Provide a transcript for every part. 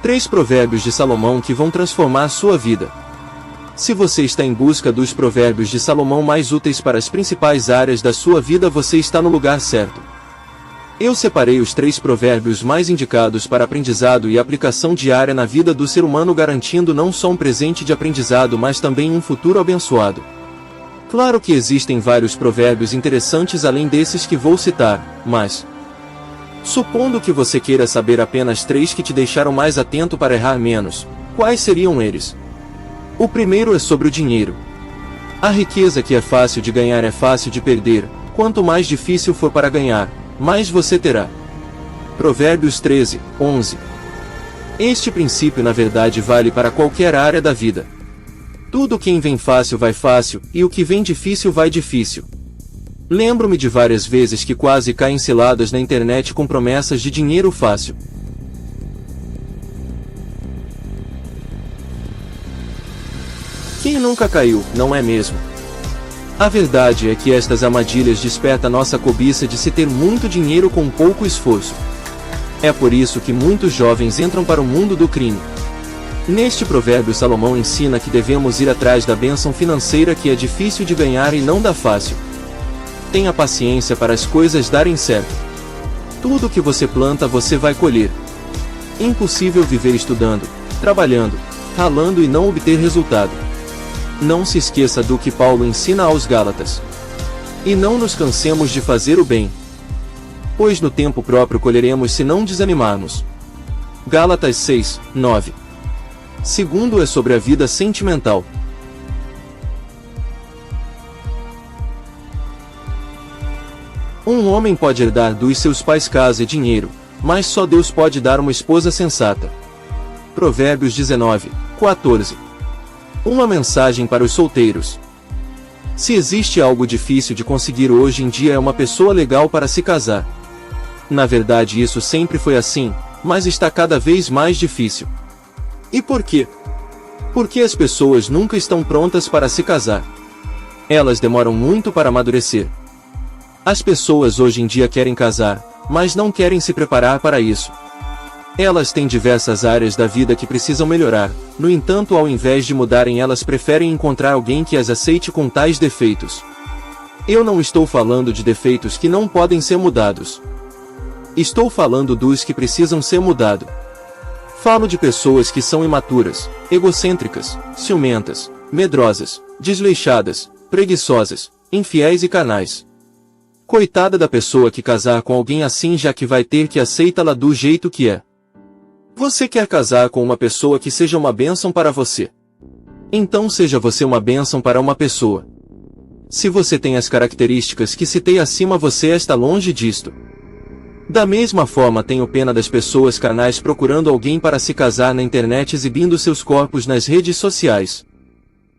3 provérbios de Salomão que vão transformar sua vida. Se você está em busca dos provérbios de Salomão mais úteis para as principais áreas da sua vida, você está no lugar certo. Eu separei os 3 provérbios mais indicados para aprendizado e aplicação diária na vida do ser humano, garantindo não só um presente de aprendizado, mas também um futuro abençoado. Claro que existem vários provérbios interessantes além desses que vou citar, mas supondo que você queira saber apenas 3 que te deixaram mais atento para errar menos, quais seriam eles? O primeiro é sobre o dinheiro. A riqueza que é fácil de ganhar é fácil de perder. Quanto mais difícil for para ganhar, mais você terá. Provérbios 13, 11. Este princípio na verdade vale para qualquer área da vida. Tudo que vem fácil vai fácil, e o que vem difícil vai difícil. Lembro-me de várias vezes que quase caí em ciladas na internet com promessas de dinheiro fácil. Quem nunca caiu, não é mesmo? A verdade é que estas armadilhas despertam nossa cobiça de se ter muito dinheiro com pouco esforço. É por isso que muitos jovens entram para o mundo do crime. Neste provérbio, Salomão ensina que devemos ir atrás da bênção financeira que é difícil de ganhar e não dá fácil. Tenha paciência para as coisas darem certo. Tudo que você planta você vai colher. Impossível viver estudando, trabalhando, ralando e não obter resultado. Não se esqueça do que Paulo ensina aos Gálatas. E não nos cansemos de fazer o bem, pois no tempo próprio colheremos se não desanimarmos. Gálatas 6, 9. Segundo é sobre a vida sentimental. Um homem pode herdar dos seus pais casa e dinheiro, mas só Deus pode dar uma esposa sensata. Provérbios 19, 14. Uma mensagem para os solteiros. Se existe algo difícil de conseguir hoje em dia é uma pessoa legal para se casar. Na verdade isso sempre foi assim, mas está cada vez mais difícil. E por quê? Porque as pessoas nunca estão prontas para se casar. Elas demoram muito para amadurecer. As pessoas hoje em dia querem casar, mas não querem se preparar para isso. Elas têm diversas áreas da vida que precisam melhorar, no entanto, ao invés de mudarem, elas preferem encontrar alguém que as aceite com tais defeitos. Eu não estou falando de defeitos que não podem ser mudados. Estou falando dos que precisam ser mudados. Falo de pessoas que são imaturas, egocêntricas, ciumentas, medrosas, desleixadas, preguiçosas, infiéis e carnais. Coitada da pessoa que casar com alguém assim, já que vai ter que aceitá-la do jeito que é. Você quer casar com uma pessoa que seja uma bênção para você? Então seja você uma bênção para uma pessoa. Se você tem as características que citei acima, você está longe disto. Da mesma forma, tenho pena das pessoas carnais procurando alguém para se casar na internet, exibindo seus corpos nas redes sociais.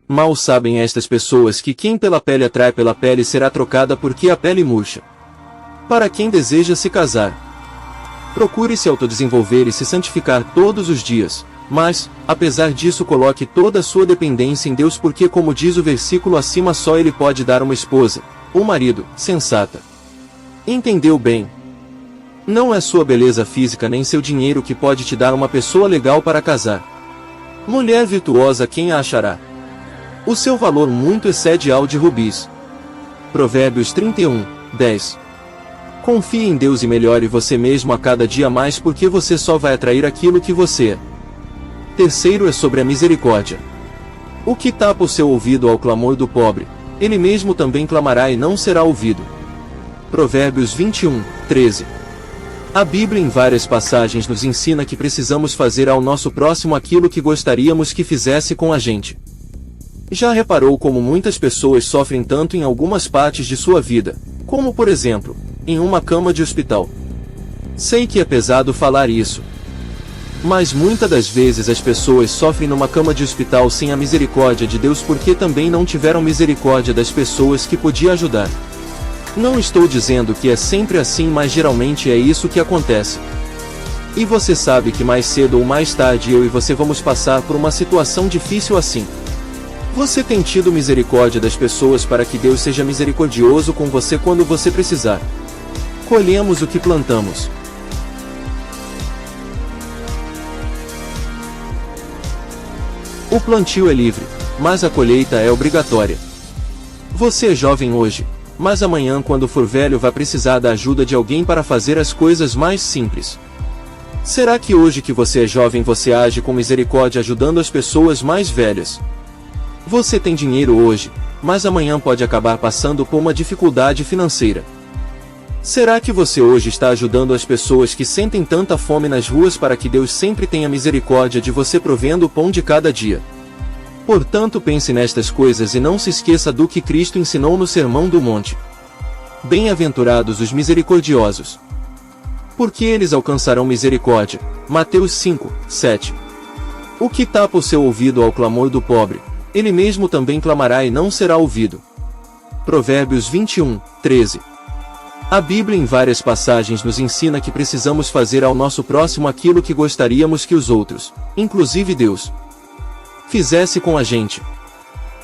Mal sabem estas pessoas que quem pela pele atrai pela pele será trocada porque a pele murcha. Para quem deseja se casar, procure se autodesenvolver e se santificar todos os dias, mas, apesar disso, coloque toda a sua dependência em Deus, porque, como diz o versículo acima, só Ele pode dar uma esposa, ou marido, sensata. Entendeu bem? Não é sua beleza física nem seu dinheiro que pode te dar uma pessoa legal para casar. Mulher virtuosa, quem a achará? O seu valor muito excede ao de rubis. Provérbios 31, 10. Confie em Deus e melhore você mesmo a cada dia mais, porque você só vai atrair aquilo que você é. Terceiro é sobre a misericórdia. O que tapa o seu ouvido ao clamor do pobre, ele mesmo também clamará e não será ouvido. Provérbios 21, 13. A Bíblia em várias passagens nos ensina que precisamos fazer ao nosso próximo aquilo que gostaríamos que fizesse com a gente. Já reparou como muitas pessoas sofrem tanto em algumas partes de sua vida, como por exemplo, em uma cama de hospital? Sei que é pesado falar isso, mas muitas das vezes as pessoas sofrem numa cama de hospital sem a misericórdia de Deus, porque também não tiveram misericórdia das pessoas que podia ajudar. Não estou dizendo que é sempre assim, mas geralmente é isso que acontece. E você sabe que mais cedo ou mais tarde eu e você vamos passar por uma situação difícil assim. Você tem tido misericórdia das pessoas para que Deus seja misericordioso com você quando você precisar. Colhemos o que plantamos. O plantio é livre, mas a colheita é obrigatória. Você é jovem hoje, mas amanhã, quando for velho, vai precisar da ajuda de alguém para fazer as coisas mais simples. Será que hoje que você é jovem você age com misericórdia ajudando as pessoas mais velhas? Você tem dinheiro hoje, mas amanhã pode acabar passando por uma dificuldade financeira. Será que você hoje está ajudando as pessoas que sentem tanta fome nas ruas para que Deus sempre tenha misericórdia de você provendo o pão de cada dia? Portanto, pense nestas coisas e não se esqueça do que Cristo ensinou no Sermão do Monte. Bem-aventurados os misericordiosos, porque eles alcançarão misericórdia. Mateus 5, 7. O que tapa o seu ouvido ao clamor do pobre, ele mesmo também clamará e não será ouvido. Provérbios 21, 13. A Bíblia em várias passagens nos ensina que precisamos fazer ao nosso próximo aquilo que gostaríamos que os outros, inclusive Deus, fizesse com a gente.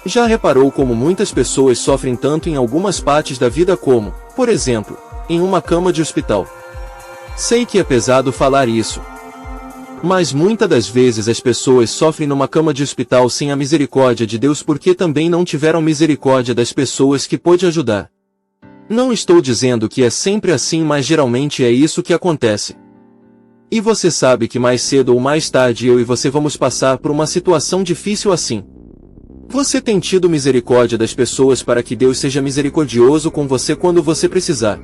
Já reparou como muitas pessoas sofrem tanto em algumas partes da vida como, por exemplo, em uma cama de hospital? Sei que é pesado falar isso, mas muitas das vezes as pessoas sofrem numa cama de hospital sem a misericórdia de Deus porque também não tiveram misericórdia das pessoas que pôde ajudar. Não estou dizendo que é sempre assim, mas geralmente é isso que acontece. E você sabe que mais cedo ou mais tarde eu e você vamos passar por uma situação difícil assim. Você tem tido misericórdia das pessoas para que Deus seja misericordioso com você quando você precisar.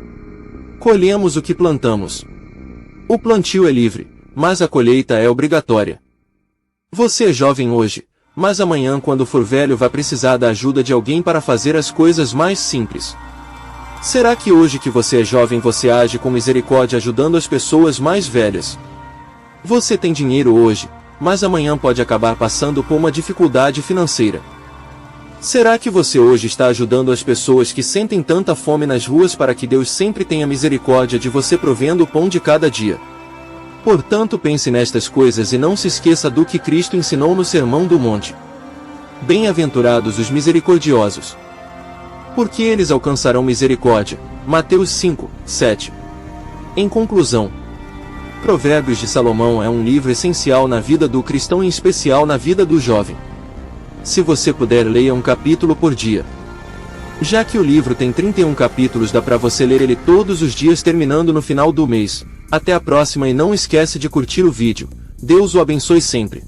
Colhemos o que plantamos. O plantio é livre, mas a colheita é obrigatória. Você é jovem hoje, mas amanhã, quando for velho, vai precisar da ajuda de alguém para fazer as coisas mais simples. Será que hoje que você é jovem você age com misericórdia ajudando as pessoas mais velhas? Você tem dinheiro hoje, mas amanhã pode acabar passando por uma dificuldade financeira. Será que você hoje está ajudando as pessoas que sentem tanta fome nas ruas para que Deus sempre tenha misericórdia de você provendo o pão de cada dia? Portanto, pense nestas coisas e não se esqueça do que Cristo ensinou no Sermão do Monte. Bem-aventurados os misericordiosos, porque eles alcançarão misericórdia. Mateus 5, 7. Em conclusão, Provérbios de Salomão é um livro essencial na vida do cristão, em especial na vida do jovem. Se você puder, leia um capítulo por dia. Já que o livro tem 31 capítulos, dá para você ler ele todos os dias terminando no final do mês. Até a próxima e não esquece de curtir o vídeo. Deus o abençoe sempre.